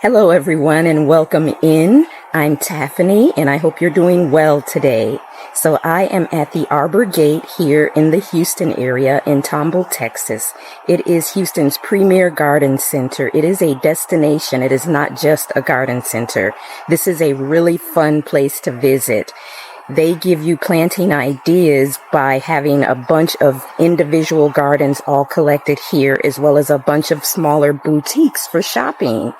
Hello, everyone, and welcome in. I'm Taffany, and I hope you're doing well today. So I am at the Arbor Gate here in the Houston area in Tomball, Texas. It is Houston's premier garden center. It is a destination. It is not just a garden center. This is a really fun place to visit. They give you planting ideas by having a bunch of individual gardens all collected here, as well as a bunch of smaller boutiques for shopping.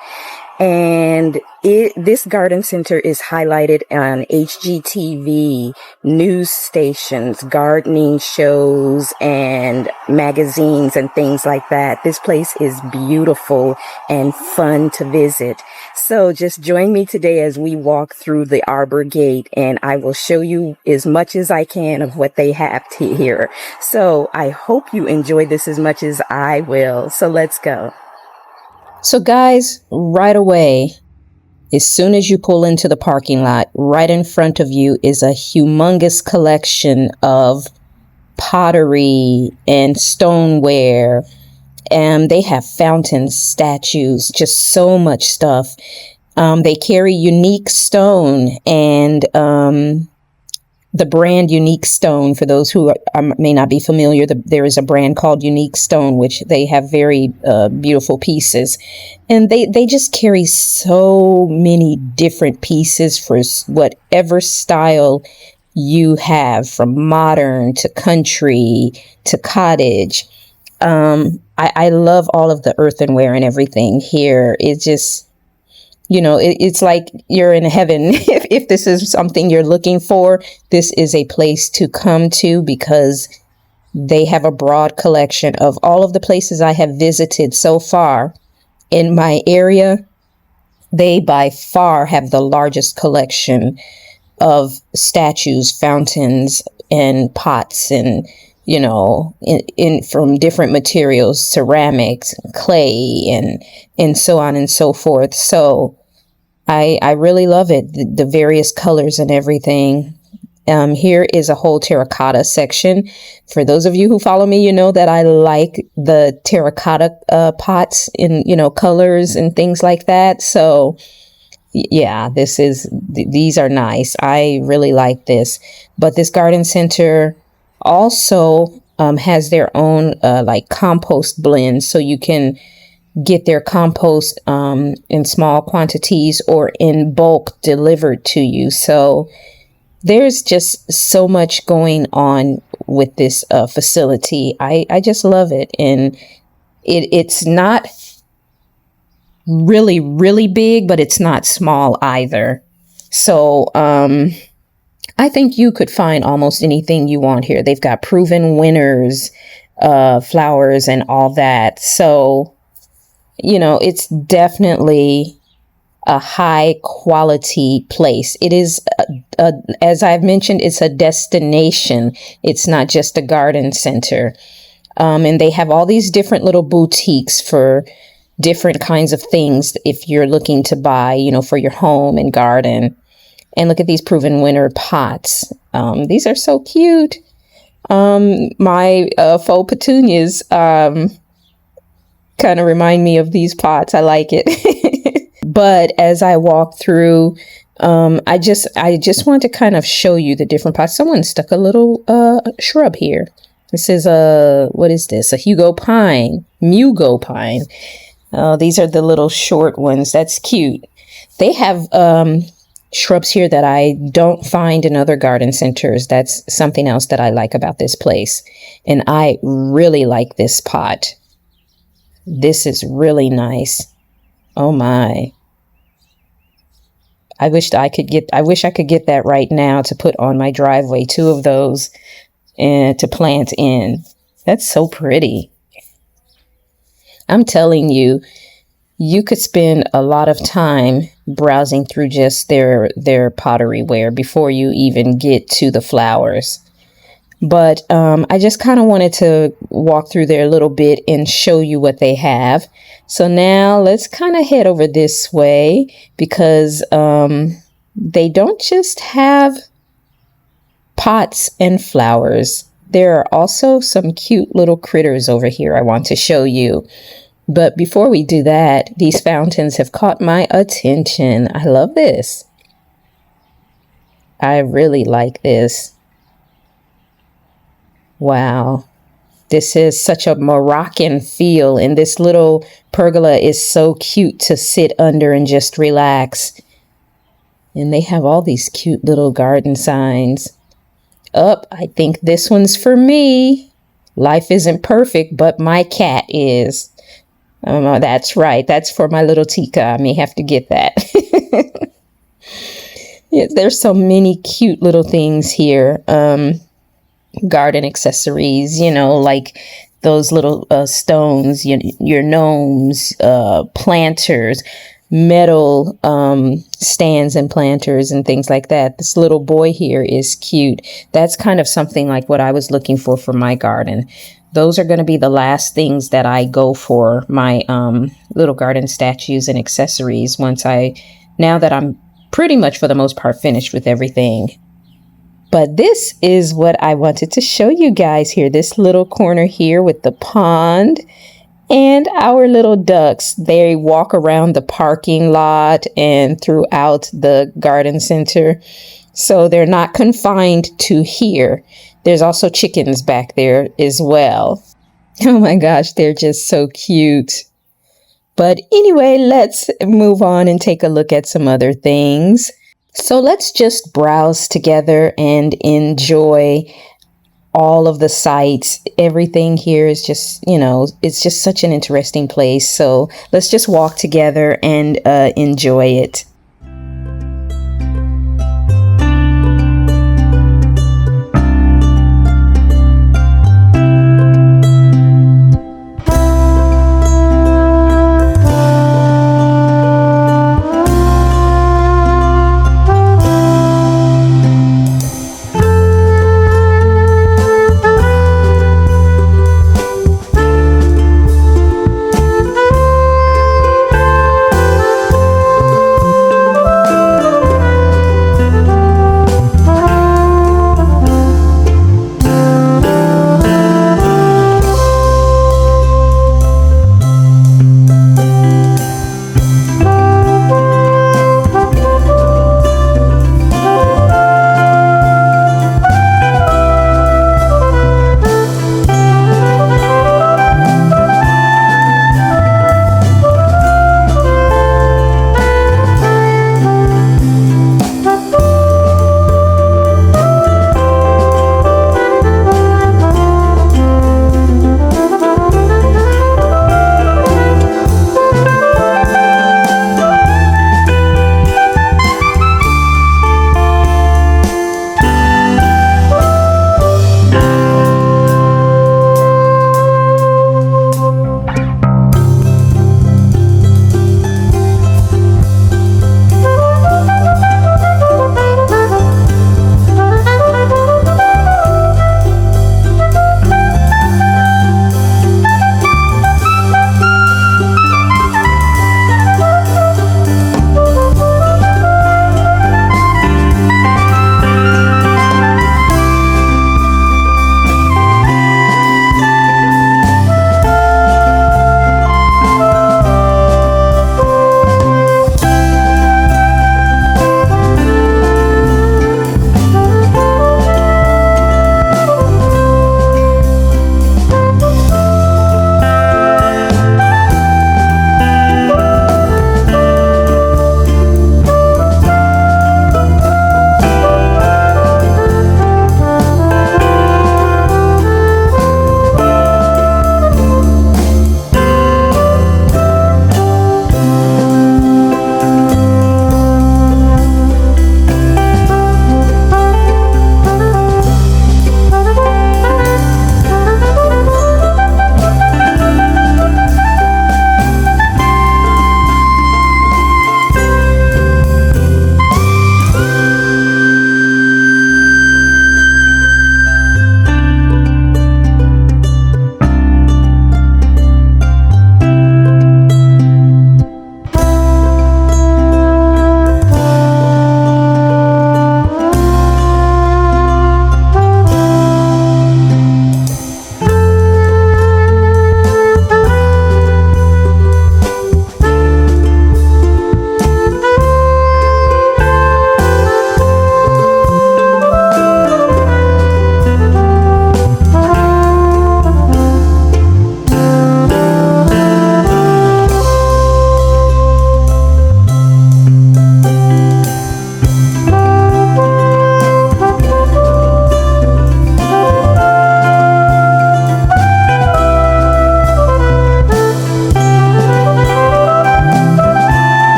And this garden center is highlighted on HGTV, news stations, gardening shows, and magazines and things like that. This place is beautiful and fun to visit. So just join me today as we walk through the Arbor Gate, and I will show you as much as I can of what they have here. So I hope you enjoy this as much as I will. So let's go. So guys, right away, as soon as you pull into the parking lot, right in front of you is a humongous collection of pottery and stoneware. And they have fountains, statues, just so much stuff. They carry Unique Stone and the brand Unique Stone. For those who may not be familiar, there is a brand called Unique Stone, which they have very beautiful pieces. And they just carry so many different pieces for whatever style you have, from modern to country to cottage. I love all of the earthenware and everything here. It just, it's like you're in heaven. If this is something you're looking for, this is a place to come to, because they have a broad collection of all of the places I have visited so far in my area. They by far have the largest collection of statues, fountains, and pots, and in from different materials, ceramics, clay, and so on and so forth. So I really love it, the various colors and everything. Here is a whole terracotta section. For those of you who follow me, you know that I like the terracotta pots in, colors and things like that. So yeah, these are nice. I really like this. But this garden center also has their own like compost blends, so you can get their compost in small quantities or in bulk delivered to you. So there's just so much going on with this facility. I just love it. And it's not really, really big, but it's not small either. So I think you could find almost anything you want here. They've got proven winners, flowers, and all that. So it's definitely a high quality place. It is, as I've mentioned, it's a destination. It's not just a garden center. And they have all these different little boutiques for different kinds of things if you're looking to buy, for your home and garden. And look at these proven winner pots. These are so cute. My faux petunias kind of remind me of these pots. I like it. But as I walk through, I just want to kind of show you the different pots. Someone stuck a little shrub here. This is what is this? A Mugo pine. These are the little short ones. That's cute. They have shrubs here that I don't find in other garden centers. That's something else that I like about this place. And I really like this pot. This is really nice. Oh my. I wish I could get that right now to put on my driveway, 2 of those, and to plant in. That's so pretty. I'm telling you, you could spend a lot of time browsing through just their potteryware before you even get to the flowers. But I just kind of wanted to walk through there a little bit and show you what they have. So now let's kind of head over this way, because they don't just have pots and flowers. There are also some cute little critters over here I want to show you. But before we do that, these fountains have caught my attention. I love this. I really like this. Wow. This is such a Moroccan feel, and this little pergola is so cute to sit under and just relax. And they have all these cute little garden signs. I think this one's for me. Life isn't perfect, but my cat is. That's right. That's for my little Tika. I may have to get that. Yeah, there's so many cute little things here. Garden accessories, like those little stones, your gnomes, planters, metal stands and planters and things like that. This little boy here is cute. That's kind of something like what I was looking for my garden. Those are going to be the last things that I go for my little garden statues and accessories now that I'm pretty much for the most part finished with everything. But this is what I wanted to show you guys here. This little corner here with the pond and our little ducks. They walk around the parking lot and throughout the garden center. So they're not confined to here. There's also chickens back there as well. Oh my gosh, they're just so cute. But anyway, let's move on and take a look at some other things. So let's just browse together and enjoy all of the sights. Everything here is just, it's just such an interesting place. So let's just walk together and enjoy it.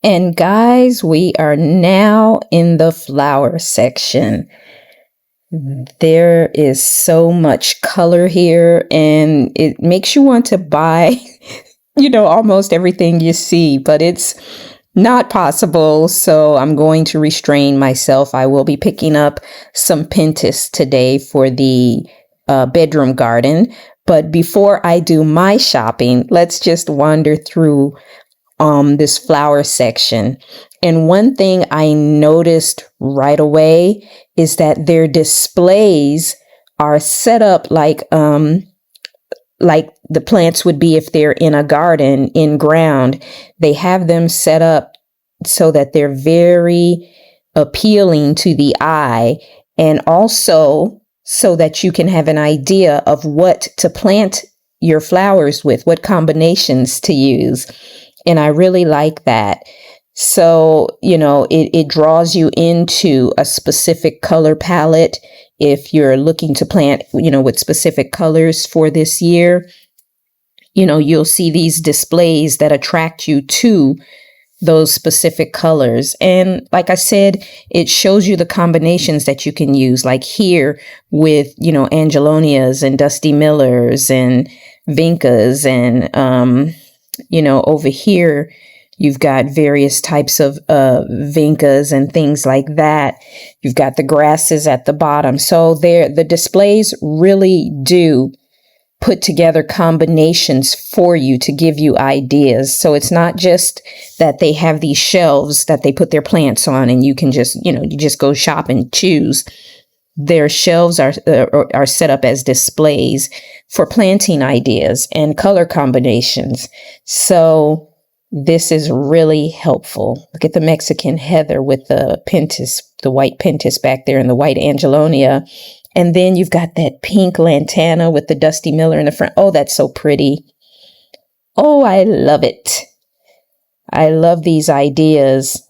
And guys, we are now in the flower section. There is so much color here, and it makes you want to buy, almost everything you see, but it's not possible. So I'm going to restrain myself. I will be picking up some Pinterest today for the bedroom garden. But before I do my shopping, let's just wander through this flower section. And one thing I noticed right away is that their displays are set up like the plants would be if they're in a garden in ground. They have them set up so that they're very appealing to the eye, and also so that you can have an idea of what to plant your flowers with, what combinations to use. And I really like that. So, it draws you into a specific color palette. If you're looking to plant, with specific colors for this year, you'll see these displays that attract you to those specific colors. And like I said, it shows you the combinations that you can use, like here with, Angelonias and Dusty Millers and Vincas. And, over here, you've got various types of Vincas and things like that. You've got the grasses at the bottom. So the displays really do put together combinations for you to give you ideas. So it's not just that they have these shelves that they put their plants on and you can just, you just go shop and choose. Their shelves are set up as displays for planting ideas and color combinations. So this is really helpful. Look at the Mexican heather with the pentas, the white pentas back there, and the white Angelonia. And then you've got that pink lantana with the Dusty Miller in the front. Oh, that's so pretty. Oh, I love it. I love these ideas.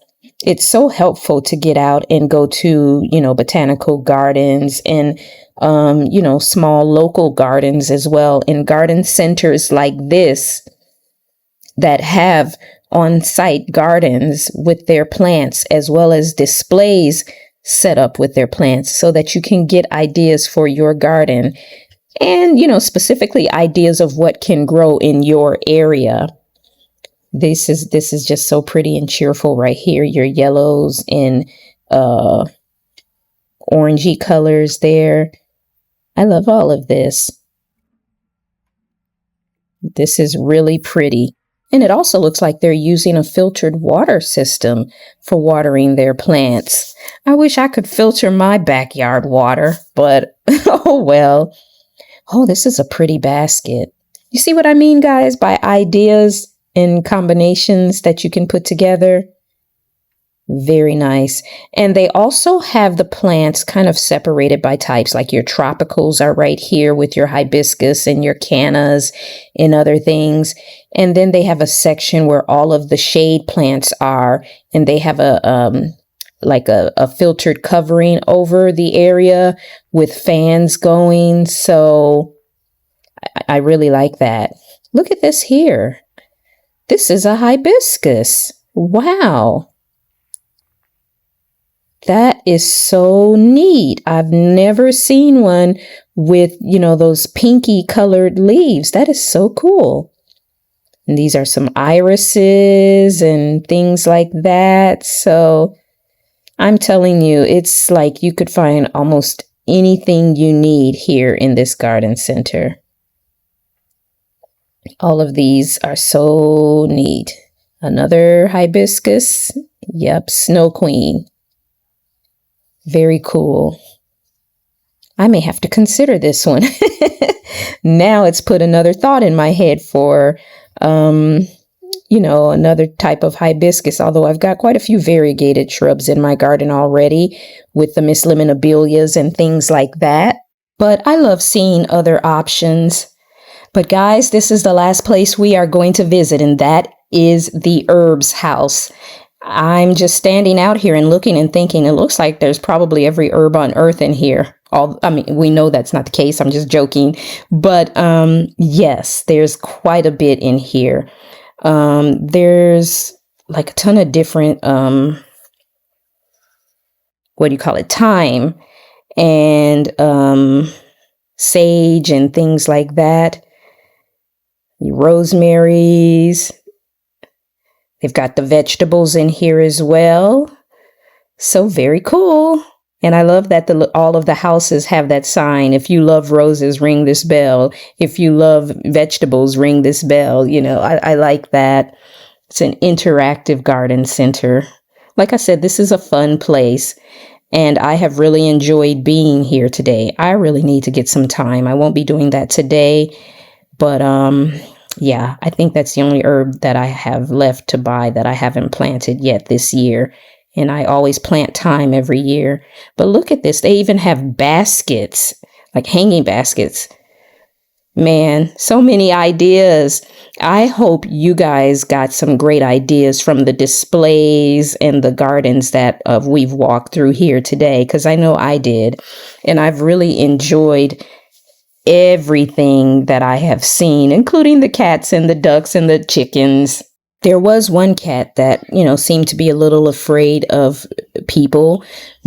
It's so helpful to get out and go to, botanical gardens and, small local gardens as well. In garden centers like this that have on-site gardens with their plants, as well as displays set up with their plants, so that you can get ideas for your garden and, specifically ideas of what can grow in your area. This is just so pretty and cheerful right here. Your yellows and orangey colors there. I love all of this. This is really pretty. And it also looks like they're using a filtered water system for watering their plants. I wish I could filter my backyard water, but oh well. Oh, this is a pretty basket. You see what I mean, guys, by ideas and combinations that you can put together? Very nice. And they also have the plants kind of separated by types, like your tropicals are right here with your hibiscus and your cannas and other things. And then they have a section where all of the shade plants are, and they have a filtered covering over the area with fans going. So I really like that. Look at this here. This is a hibiscus. Wow. That is so neat. I've never seen one with, those pinky colored leaves. That is so cool. And these are some irises and things like that. So I'm telling you, it's like you could find almost anything you need here in this garden center. All of these are so neat. Another hibiscus. Yep, Snow Queen. Very cool. I may have to consider this one. Now it's put another thought in my head for, another type of hibiscus, although I've got quite a few variegated shrubs in my garden already with the Miss Lemonabelias and things like that. But I love seeing other options. But guys, this is the last place we are going to visit, and that is the herbs house. I'm just standing out here and looking and thinking, it looks like there's probably every herb on earth in here. We know that's not the case. I'm just joking. But yes, there's quite a bit in here. There's like a ton of different, thyme and sage and things like that. Rosemary's. They've got the vegetables in here as well. So very cool. And I love that all of the houses have that sign. If you love roses, ring this bell. If you love vegetables, ring this bell. You know, I like that. It's an interactive garden center. Like I said, this is a fun place. And I have really enjoyed being here today. I really need to get some time. I won't be doing that today. But yeah, I think that's the only herb that I have left to buy that I haven't planted yet this year. And I always plant thyme every year. But look at this. They even have baskets, like hanging baskets. Man, so many ideas. I hope you guys got some great ideas from the displays and the gardens that we've walked through here today, because I know I did. And I've really enjoyed everything that I have seen, including the cats and the ducks and the chickens. There was one cat that, seemed to be a little afraid of people,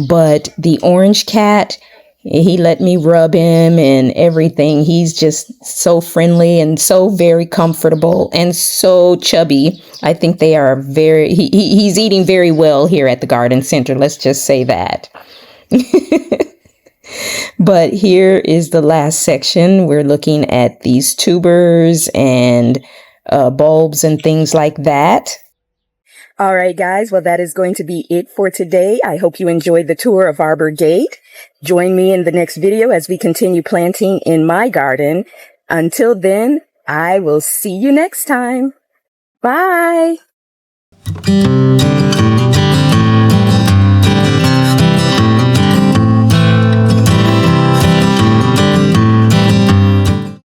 but the orange cat, he let me rub him and everything. He's just so friendly and so very comfortable and so chubby. I think they are he's eating very well here at the garden center. Let's just say that. But here is the last section. We're looking at these tubers and bulbs and things like that. All right, guys. Well, that is going to be it for today. I hope you enjoyed the tour of Arbor Gate. Join me in the next video as we continue planting in my garden. Until then, I will see you next time. Bye.